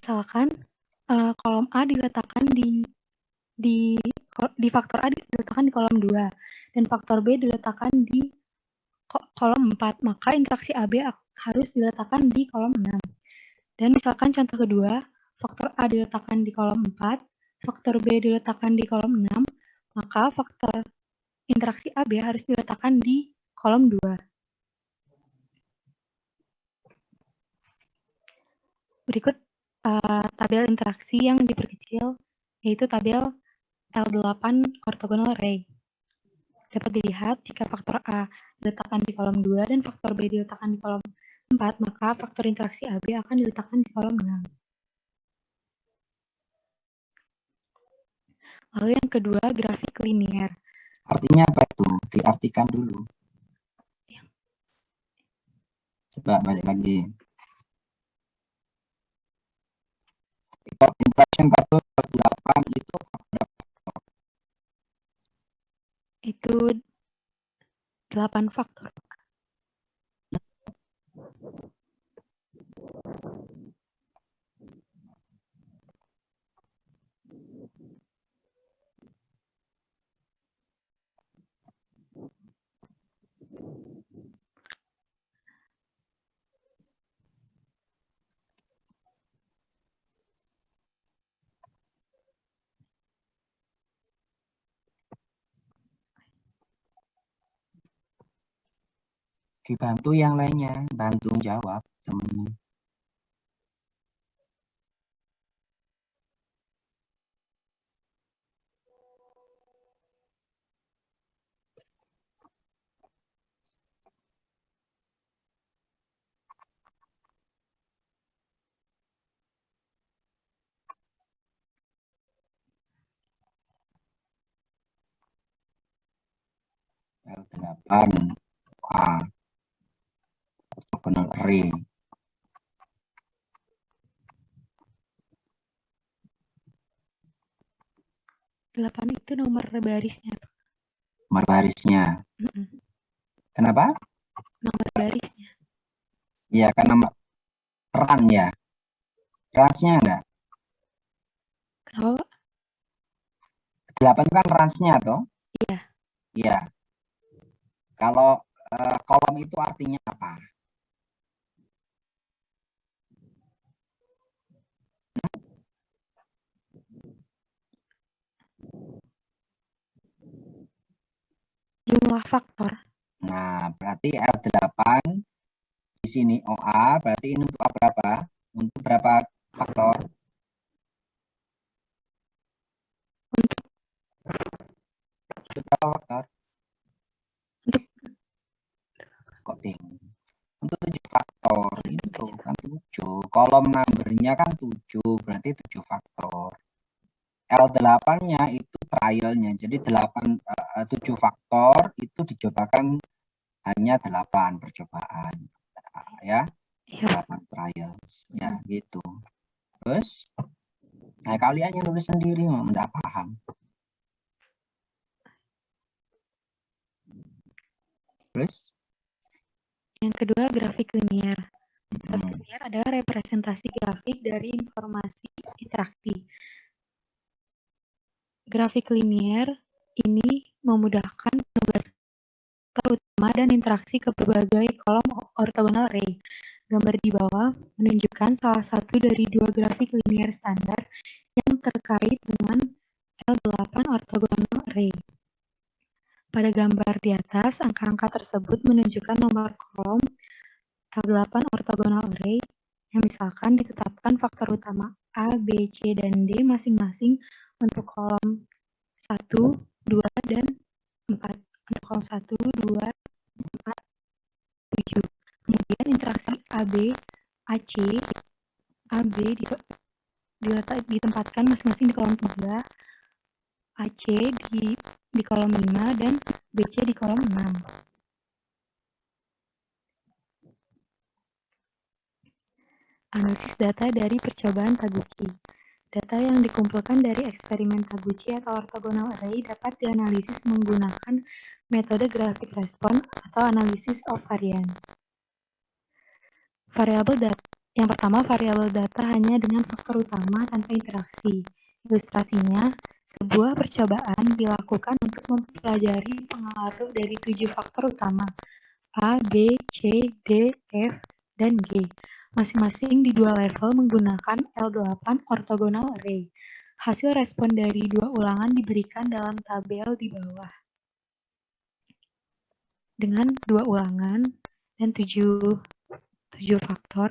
Misalkan kolom A diletakkan di faktor A diletakkan di kolom 2 dan faktor B diletakkan di kolom 4, maka interaksi AB harus diletakkan di kolom 6. Dan misalkan contoh kedua, faktor A diletakkan di kolom 4, faktor B diletakkan di kolom 6, maka faktor interaksi AB harus diletakkan di kolom 2. Berikut tabel interaksi yang diperkecil, yaitu tabel L8 orthogonal array. Dapat dilihat jika faktor A diletakkan di kolom 2 dan faktor B diletakkan di kolom 4, maka faktor interaksi AB akan diletakkan di kolom 6. Lalu yang kedua, grafik linier. Artinya apa itu? Diartikan dulu. Coba balik lagi. Interaction 8 itu faktor. Itu 8 faktor. Dibantu yang lainnya, bantu jawab temennya. L8 A orthogonal array. 8 itu nomor barisnya. Nomor barisnya. Kenapa? Nomor barisnya. Iya, karena run ya. Ransnya enggak? Kenapa? 8 kan ransnya toh? Iya. Iya. Kalau kolom itu artinya apa? Jumlah faktor. Nah, berarti L8 di sini OA, berarti ini untuk berapa? Untuk berapa faktor? Untuk berapa faktor? Kok bingung? Untuk 7 faktor. Ini tuh kan 7. Kolom numbernya kan 7, berarti 7 faktor. L8-nya itu trialnya. Jadi 7 faktor itu dicobakan hanya 8 percobaan. Ya. 8 trials. Ya, gitu. Terus nah, kalian yang nulis sendiri enggak paham. Terus yang kedua, grafik linier. Grafik linier adalah representasi grafik dari informasi interaksi. Grafik linier ini memudahkan penugasan utama dan interaksi ke berbagai kolom orthogonal array. Gambar di bawah menunjukkan salah satu dari dua grafik linier standar yang terkait dengan L8 orthogonal array. Pada gambar di atas, angka-angka tersebut menunjukkan nomor kolom L8 orthogonal array yang misalkan ditetapkan faktor utama A, B, C, dan D masing-masing untuk kolom 1, 2, dan 4. Untuk kolom 1, 2, 4, 7. Kemudian interaksi AB, AC, AB ditempatkan masing-masing di kolom 3, AC di kolom 5, dan BC di kolom 6. Analisis data dari percobaan Taguchi. Data yang dikumpulkan dari eksperimen Taguchi atau orthogonal array dapat dianalisis menggunakan metode grafik respon atau analisis of variance. Variabel data Yang pertama, variabel data hanya dengan faktor utama tanpa interaksi. Ilustrasinya, sebuah percobaan dilakukan untuk mempelajari pengaruh dari 7 faktor utama, A, B, C, D, F, dan G, masing-masing di dua level menggunakan L8 orthogonal array. Hasil respon dari dua ulangan diberikan dalam tabel di bawah. Dengan dua ulangan dan 7 faktor,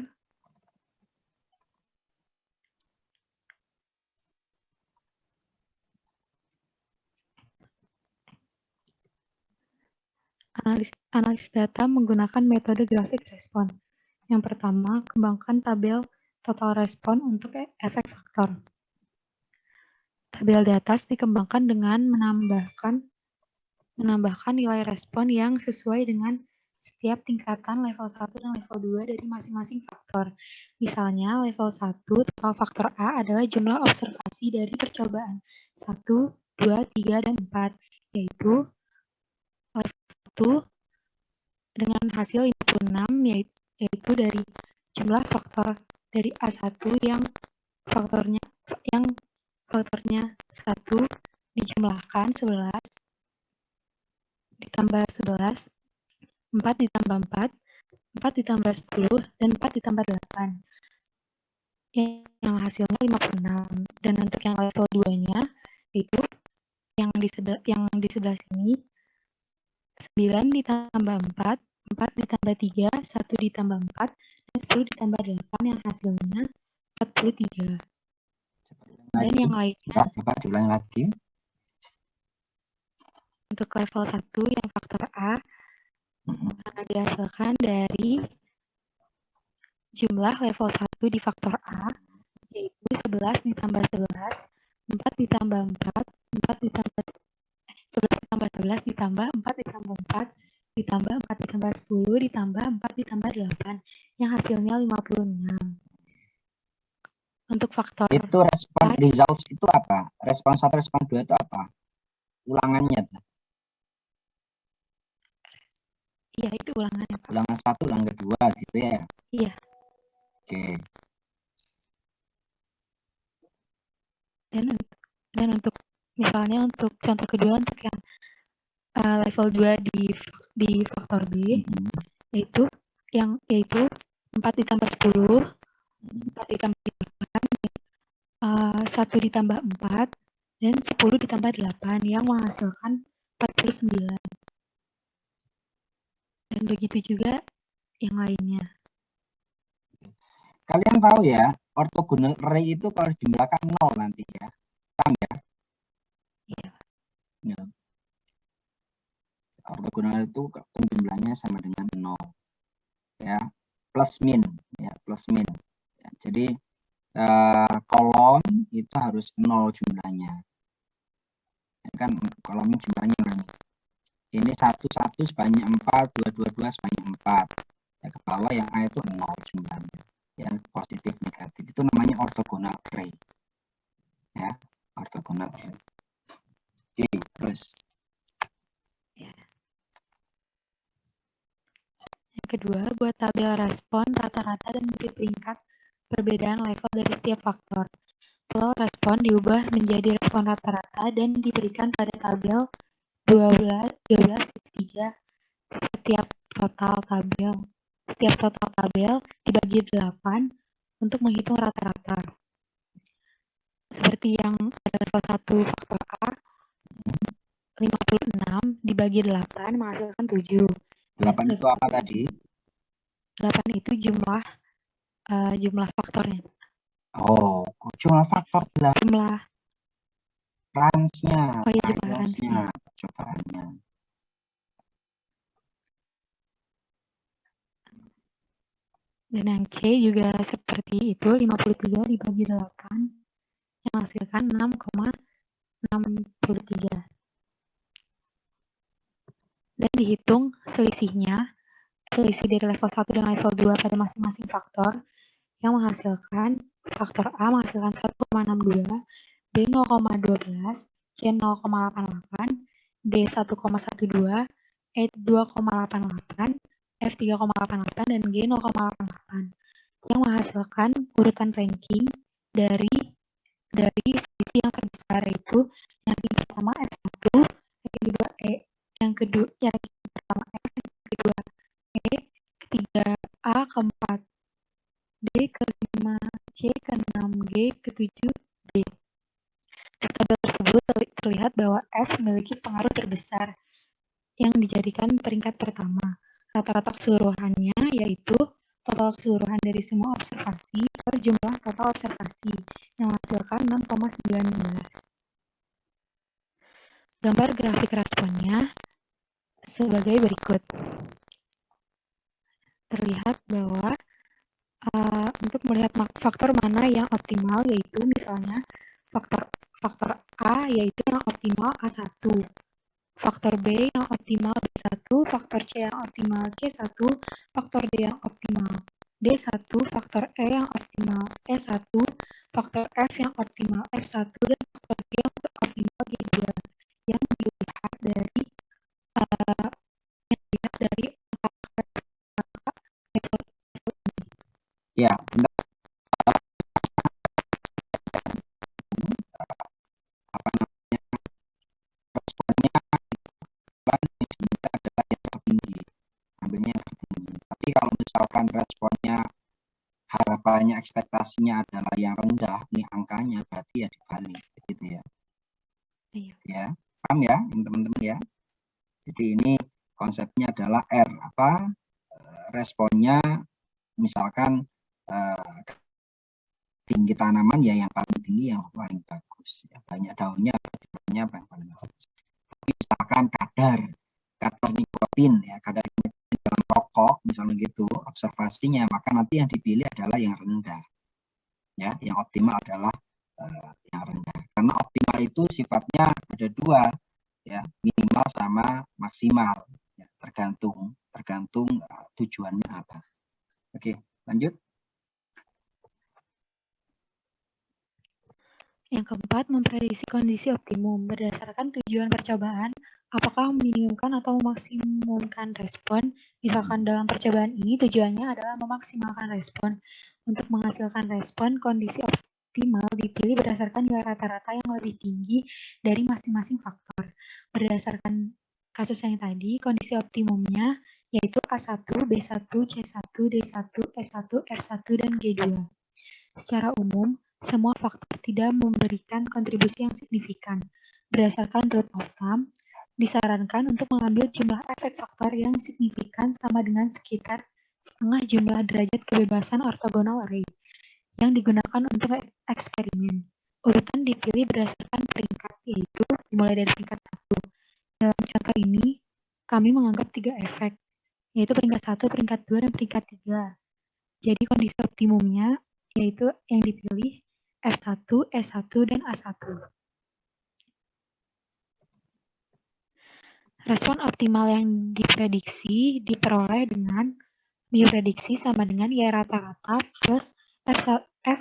analis data menggunakan metode grafik respon. Yang pertama, kembangkan tabel total respon untuk efek faktor. Tabel di atas dikembangkan dengan menambahkan nilai respon yang sesuai dengan setiap tingkatan level 1 dan level 2 dari masing-masing faktor. Misalnya, level 1 total faktor A adalah jumlah observasi dari percobaan 1, 2, 3, dan 4, yaitu level 1 dengan hasil 56, yaitu dari jumlah faktor dari A1 yang faktornya 1 dijumlahkan 11 ditambah 11, 4 ditambah 4, 4 ditambah 10, dan 4 ditambah 8. Yang hasilnya 56. Dan untuk yang level 2-nya, yaitu yang di sebelah sini, 9 ditambah 4, 4 ditambah 3, 1 ditambah 4, dan 10 ditambah 8, yang hasilnya 43. Dan yang lainnya, coba diulang lagi. Untuk level 1 yang faktor A dihasilkan dari jumlah level 1 di faktor A, yaitu 11 ditambah 11, 4 ditambah 4, 4 ditambah 11 ditambah 11 ditambah 4 ditambah 4 ditambah 4 ditambah 10 ditambah 4 ditambah 8, yang hasilnya 56. Untuk faktor itu respon results itu apa? Respon 1, respon 2 itu apa? Ulangannya. Iya, itu ulangannya. Ulangan 1, ulangan kedua gitu ya? Iya. Oke. Dan untuk misalnya untuk contoh kedua, untuk yang level 2 di faktor B, yaitu 4 ditambah 10, 4 ditambah 8, 1 ditambah 4, dan 10 ditambah 8, yang menghasilkan 49. Dan begitu juga yang lainnya. Kalian tahu ya, orthogonal array itu kalau dijumlahkan 0 nanti ya. Paham ya? Iya. Ya. Ortogonal itu penjumlahnya sama dengan 0. Ya, plus min ya, plus min. Ya, jadi kolom itu harus 0 jumlahnya. Ya, kan kolomnya jumlahnya ini 1 sebanyak 4, 2 sebanyak 4. Ya, ke bawah yang A itu 0 jumlahnya. Ya, positif negatif itu namanya orthogonal array. Ya, orthogonal array. Oke, terus. Yang kedua, buat tabel respon rata-rata dan beri peringkat perbedaan level dari setiap faktor. Flow respon diubah menjadi respon rata-rata dan diberikan pada tabel 12,3. Setiap total tabel dibagi 8 untuk menghitung rata-rata. Seperti yang pada level 1 faktor A, 56 dibagi 8 menghasilkan 7. 8 itu apa tadi? 8 itu jumlah faktornya. Oh, jumlah faktor Jumlah ransnya, ransnya. percobaannya. Dan yang C juga seperti itu, 53 dibagi 8 yang menghasilkan 6,63. Dan dihitung selisih dari level 1 dan level 2 pada masing-masing faktor, yang menghasilkan faktor A menghasilkan 1,62, B 0,12, C 0,88, D 1,12, E 2,88, F 3,88, dan G 0,88. yang menghasilkan urutan ranking dari sisi yang terbesar, yaitu yang pertama F1, yang kedua E, yang pertama F, yang kedua E, ketiga A, keempat D, kelima C, keenam G, ketujuh D. Di tabel tersebut terlihat bahwa F memiliki pengaruh terbesar yang dijadikan peringkat pertama. Rata-rata keseluruhannya yaitu total keseluruhan dari semua observasi per jumlah total observasi yang menghasilkan 6,19. Gambar grafik responnya sebagai berikut. Terlihat bahwa untuk melihat faktor mana yang optimal, yaitu misalnya faktor A yaitu yang optimal A1, faktor B yang optimal B1, faktor C yang optimal C1, faktor D yang optimal D1, faktor E yang optimal E1, faktor F yang optimal F1, dan faktor G yang optimal G2 yang dilihat dari Ya, responnya adalah yang tertinggi, ambilnya yang tertinggi. Tapi kalau misalkan responnya harapannya ekspektasinya adalah yang rendah, ini angkanya berarti ya dibalik, gitu ya. Iya. Ya, paham ya, teman-teman ya. Jadi ini konsepnya adalah R, responnya misalkan tinggi tanaman ya yang paling tinggi yang paling bagus, ya, banyak daunnya yang paling bagus. Tapi misalkan kadar nikotin ya, kadar nikotin dalam rokok misalnya gitu observasinya, maka nanti yang dipilih adalah yang rendah, ya, yang optimal adalah yang rendah, karena optimal itu sifatnya ada dua, ya, minimal sama maksimal, ya, tergantung tujuannya apa. Oke, lanjut. Yang keempat, memprediksi kondisi optimum. Berdasarkan tujuan percobaan, apakah meminimumkan atau memaksimumkan respon? Misalkan dalam percobaan ini tujuannya adalah memaksimalkan respon. Untuk menghasilkan respon, kondisi optimal dipilih berdasarkan nilai rata-rata yang lebih tinggi dari masing-masing faktor. Berdasarkan kasus yang tadi, kondisi optimumnya yaitu A1, B1, C1, D1, E1, F1, dan G2. Secara umum, semua faktor tidak memberikan kontribusi yang signifikan. Berdasarkan rule of thumb, disarankan untuk mengambil jumlah efek faktor yang signifikan sama dengan sekitar setengah jumlah derajat kebebasan ortogonal array yang digunakan untuk eksperimen. Urutan dipilih berdasarkan peringkat, yaitu dimulai dari peringkat 1. Dalam contoh ini, kami menganggap 3 efek, yaitu peringkat 1, peringkat 2, dan peringkat 3. Jadi kondisi optimumnya yaitu yang dipilih F1, E1, dan A1. Respon optimal yang diprediksi diperoleh dengan mu prediksi sama dengan Y rata-rata plus F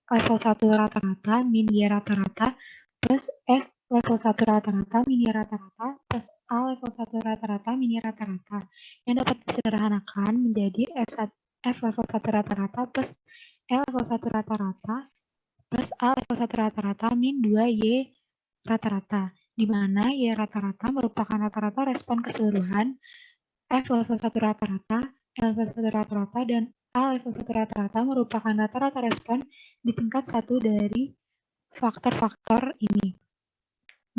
level 1 rata-rata min Y rata-rata plus F level 1 rata-rata min Y rata-rata plus A level 1 rata-rata min Y rata-rata yang dapat disederhanakan menjadi F level 1 rata-rata plus E level 1 rata-rata plus A level 1 rata-rata min 2Y rata-rata, di mana Y rata-rata merupakan rata-rata respon keseluruhan, F level 1 rata-rata, E level 1 rata-rata, dan A level 1 rata-rata merupakan rata-rata respon di tingkat 1 dari faktor-faktor ini.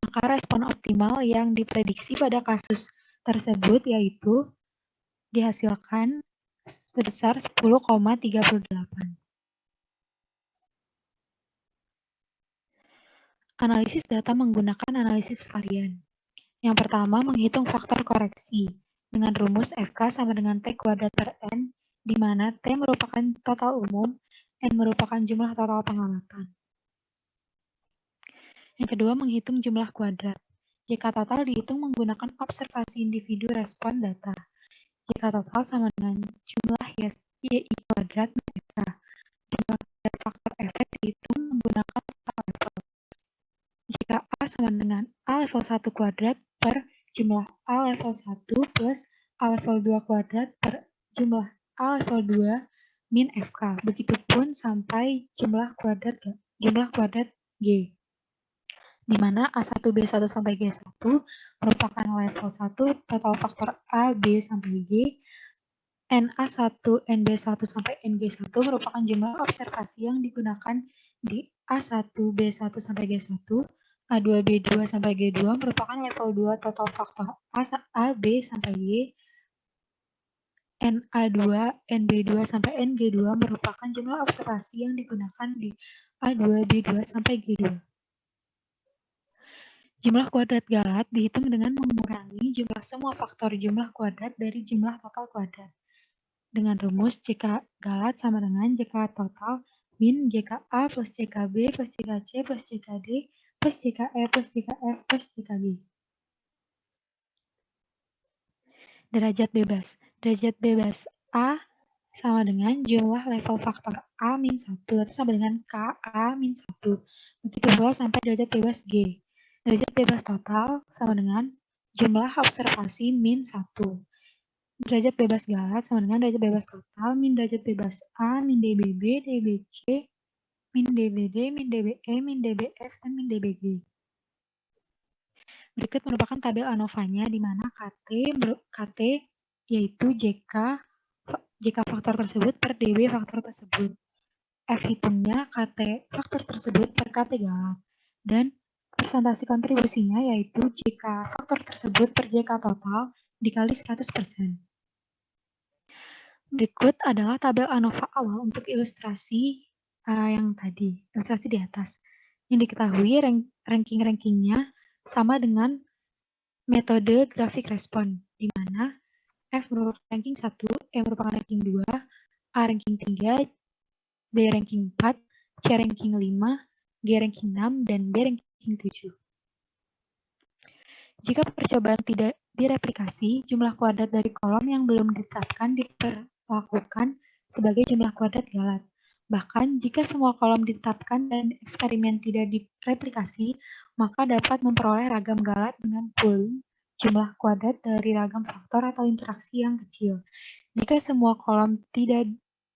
Maka respon optimal yang diprediksi pada kasus tersebut yaitu dihasilkan sebesar 10,38. Analisis data menggunakan analisis varian. Yang pertama, menghitung faktor koreksi dengan rumus FK sama dengan T kuadrat per N, di mana T merupakan total umum, N merupakan jumlah total pengamatan. Yang kedua, menghitung jumlah kuadrat. Jika total dihitung menggunakan observasi individu respon data. Jika total sama dengan jumlah YI kuadrat FK. Jumlah faktor efek dihitung menggunakan total level. Jika A sama dengan A level 1 kuadrat per jumlah A level 1 plus A level 2 kuadrat per jumlah A level 2 min FK. Begitupun sampai jumlah kuadrat G, di mana A1, B1 sampai G1 merupakan level 1 total faktor A, B sampai G. NA1, NB1 sampai NG1 merupakan jumlah observasi yang digunakan di A1, B1 sampai G1. A2, B2 sampai G2 merupakan level 2 total faktor A, B sampai G. NA2, NB2 sampai NG2 merupakan jumlah observasi yang digunakan di A2, B2 sampai G2. Jumlah kuadrat Galat dihitung dengan mengurangi jumlah semua faktor jumlah kuadrat dari jumlah total kuadrat. Dengan rumus JK Galat sama dengan JK total min JKA plus JKB plus JKC plus JKD plus JKE plus JKF plus JKG. Derajat bebas. Derajat bebas A sama dengan jumlah level faktor A min 1 atau sama dengan KA min 1. Begitu pula sampai derajat bebas G. Derajat bebas total sama dengan jumlah observasi min 1. Derajat bebas Galat sama dengan derajat bebas total min derajat bebas A min DBB, DBC, min DBD, min DBE, min DBF, dan min DBG. Berikut merupakan tabel ANOVA-nya di mana KT yaitu JK faktor tersebut per DB faktor tersebut. F hitungnya KT faktor tersebut per KT Galat. Dan presentasi kontribusinya yaitu JK faktor tersebut per JK total dikali 100%. Berikut adalah tabel ANOVA awal untuk ilustrasi yang tadi, ilustrasi di atas. Yang diketahui ranking-rankingnya sama dengan metode grafik respon, di mana F merupakan ranking 1, E merupakan ranking 2, A ranking 3, B ranking 4, C ranking 5, G ranking 6, dan B ranking 7. Jika percobaan tidak direplikasi, jumlah kuadrat dari kolom yang belum ditetapkan diperlakukan sebagai jumlah kuadrat Galat. Bahkan, jika semua kolom ditetapkan dan eksperimen tidak direplikasi, maka dapat memperoleh ragam Galat dengan pooling jumlah kuadrat dari ragam faktor atau interaksi yang kecil. Jika semua kolom tidak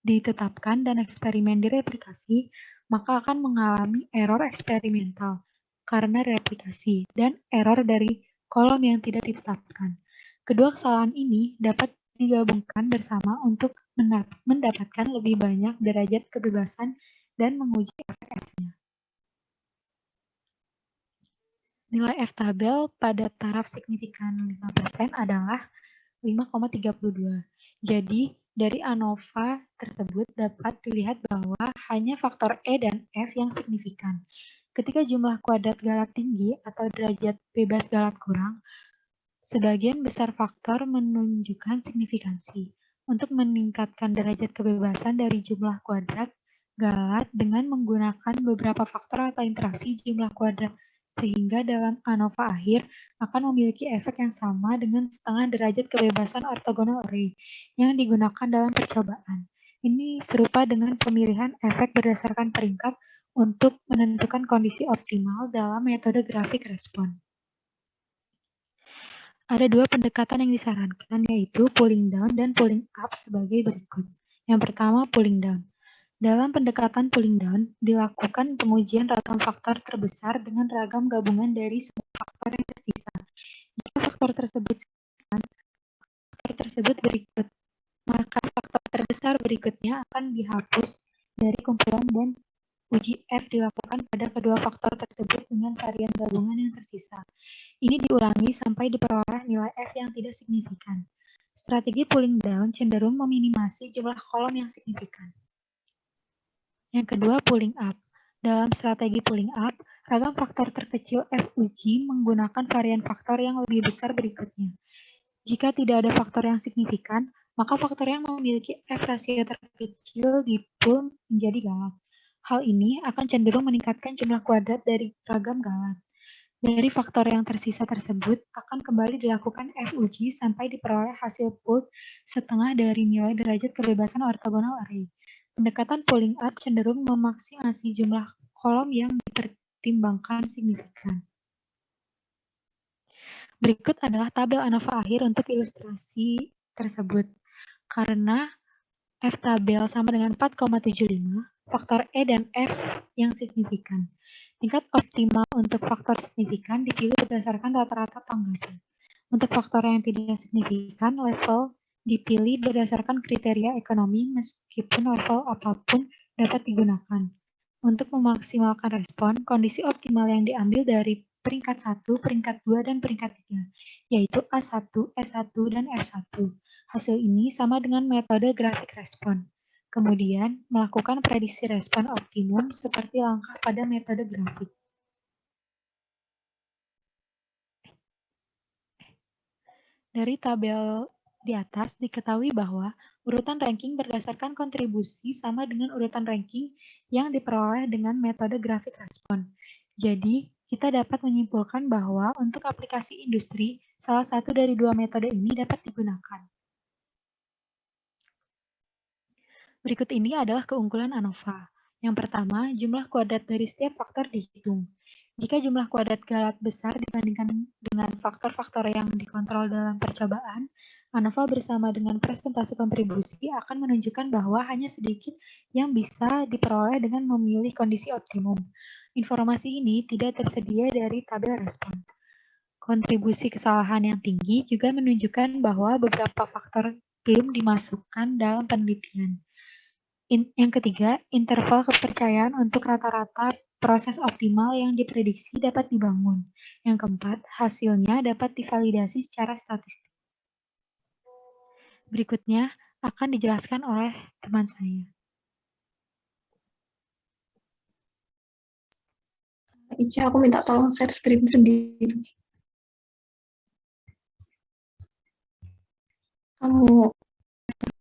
ditetapkan dan eksperimen direplikasi, maka akan mengalami error eksperimental karena replikasi dan error dari kolom yang tidak ditetapkan. Kedua kesalahan ini dapat digabungkan bersama untuk mendapatkan lebih banyak derajat kebebasan dan menguji efek-efeknya. Nilai F tabel pada taraf signifikan 5% adalah 5,32. Jadi, dari ANOVA tersebut dapat dilihat bahwa hanya faktor E dan F yang signifikan. Ketika jumlah kuadrat Galat tinggi atau derajat bebas Galat kurang, sebagian besar faktor menunjukkan signifikansi. Untuk meningkatkan derajat kebebasan dari jumlah kuadrat Galat dengan menggunakan beberapa faktor atau interaksi jumlah kuadrat, sehingga dalam ANOVA akhir akan memiliki efek yang sama dengan setengah derajat kebebasan orthogonal array yang digunakan dalam percobaan. Ini serupa dengan pemilihan efek berdasarkan peringkat untuk menentukan kondisi optimal dalam metode grafik respon. Ada dua pendekatan yang disarankan, yaitu pulling down dan pulling up sebagai berikut. Yang pertama, pulling down. Dalam pendekatan pulling down, dilakukan pengujian ragam faktor terbesar dengan ragam gabungan dari semua faktor yang tersisa. Jika faktor tersebut berikut, maka faktor terbesar berikutnya akan dihapus dari kumpulan dan uji F dilakukan pada kedua faktor tersebut dengan varian gabungan yang tersisa. Ini diulangi sampai diperoleh nilai F yang tidak signifikan. Strategi pulling down cenderung meminimasi jumlah kolom yang signifikan. Yang kedua, pulling up. Dalam strategi pulling up, ragam faktor terkecil F uji menggunakan varian faktor yang lebih besar berikutnya. Jika tidak ada faktor yang signifikan, maka faktor yang memiliki F rasio terkecil di pool menjadi Galat. Hal ini akan cenderung meningkatkan jumlah kuadrat dari ragam Galat. Dari faktor yang tersisa tersebut akan kembali dilakukan F uji sampai diperoleh hasil pool setengah dari nilai derajat kebebasan orthogonal array. Pendekatan pulling up cenderung memaksimasi jumlah kolom yang dipertimbangkan signifikan. Berikut adalah tabel ANOVA akhir untuk ilustrasi tersebut. Karena F tabel sama dengan 4,75, faktor E dan F yang signifikan. Tingkat optimal untuk faktor signifikan dipilih berdasarkan rata-rata tanggapan. Untuk faktor yang tidak signifikan, level dipilih berdasarkan kriteria ekonomi meskipun level apapun dapat digunakan. Untuk memaksimalkan respon, kondisi optimal yang diambil dari peringkat 1, peringkat 2, dan peringkat 3, yaitu A1, S1, dan F1. Hasil ini sama dengan metode grafik respon. Kemudian, melakukan prediksi respon optimum seperti langkah pada metode grafik. Dari tabel di atas diketahui bahwa urutan ranking berdasarkan kontribusi sama dengan urutan ranking yang diperoleh dengan metode grafik respon. Jadi, kita dapat menyimpulkan bahwa untuk aplikasi industri, salah satu dari dua metode ini dapat digunakan. Berikut ini adalah keunggulan ANOVA. Yang pertama, jumlah kuadrat dari setiap faktor dihitung. Jika jumlah kuadrat galat besar dibandingkan dengan faktor-faktor yang dikontrol dalam percobaan, ANOVA bersama dengan presentasi kontribusi akan menunjukkan bahwa hanya sedikit yang bisa diperoleh dengan memilih kondisi optimum. Informasi ini tidak tersedia dari tabel respons. Kontribusi kesalahan yang tinggi juga menunjukkan bahwa beberapa faktor belum dimasukkan dalam penelitian. Yang ketiga, interval kepercayaan untuk rata-rata proses optimal yang diprediksi dapat dibangun. Yang keempat, hasilnya dapat divalidasi secara statistik. Berikutnya akan dijelaskan oleh teman saya. Ica, aku minta tolong share screen sendiri. Kamu